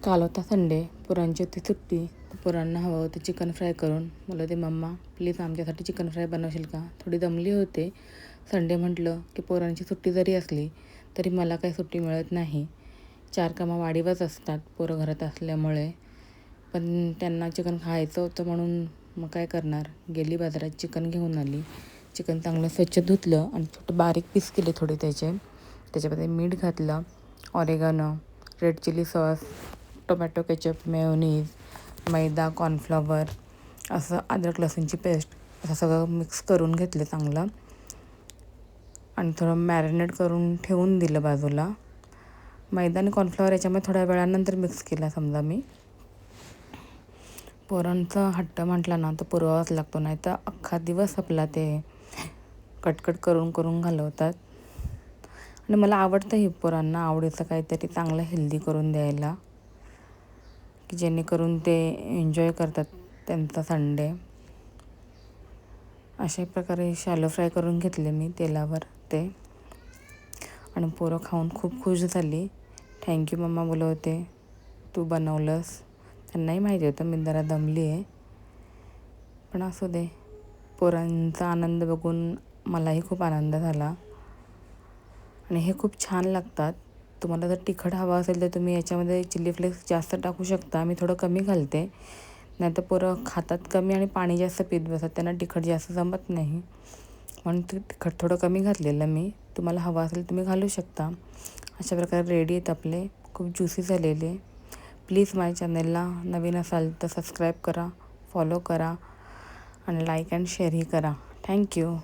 काल होता संडे, पोरांची होती सुट्टी. पोरांना हवं होतं चिकन फ्राय करून. मला ते मम्मा प्लीज आमच्यासाठी चिकन फ्राय बनवशील का? थोडी दमली होते. संडे म्हटलं की पोरांची सुट्टी जरी असली तरी मला काही सुट्टी मिळत नाही. 4 कामं वाढीवच असतात पोरं घरात असल्यामुळे. पण त्यांना चिकन खायचं होतं म्हणून मग काय करणार, गेली बाजारात चिकन घेऊन आली. चिकन चांगलं स्वच्छ धुतलं आणि छोटे बारीक पीस केले थोडे त्याच्यामध्ये मीठ घातलं, oregano, red chilli sauce, tomato ketchup, mayonnaise, मैदा, कॉर्नफ्लॉवर, असं अद्रक लसूणची पेस्ट असं सगळं मिक्स करून घेतलं चांगलं आणि थोडं मॅरिनेट करून ठेवून दिलं बाजूला. मैदा आणि कॉर्नफ्लॉवर याच्यामध्ये थोड्या वेळानंतर मिक्स केला समजा मी. पोरांचा हट्ट म्हटला ना तर पुरवावाच लागतो, नाही तर अख्खा दिवस आपला ते कटकट करून घालवतात. आणि मला आवडतं ही पोरांना आवडीचं काहीतरी चांगलं हेल्दी करून द्यायला, की जेणेकरून ते एन्जॉय करतात त्यांचा संडे. अशा प्रकारे शॅलो फ्राय करून घेतले मी तेलावर ते, आणि पोरं खाऊन खूप खुश झाली. थँक्यू मम्मा बोलत होते, तू बनवलंस. त्यांनाही माहिती होतं मी जरा दमली आहे, पण असू दे, पोरांचा आनंद बघून मलाही खूप आनंद झाला. आणि हे खूप छान लागतात. तुम्हाला जर तिखट हवं असेल तर तुम्ही याच्यामध्ये चिली फ्लेक्स जास्त टाकू शकता. मी थोडं कमी घालते, नाही तर पोरं खातात कमी आणि पाणी जास्त पीत बसतात, त्यांना तिखट जास्त जमत नाही. म्हणून ते तिखट थोडं कमी घातलेलं मी. तुम्हाला हवं असेल तुम्ही घालू शकता. अशा प्रकारे रेडी आहेत आपले, खूप ज्युसी झालेले. प्लीज माझ्या चॅनलला नवीन असाल तर सबस्क्राईब करा, फॉलो करा आणि लाईक अँड शेअरही करा. थँक्यू.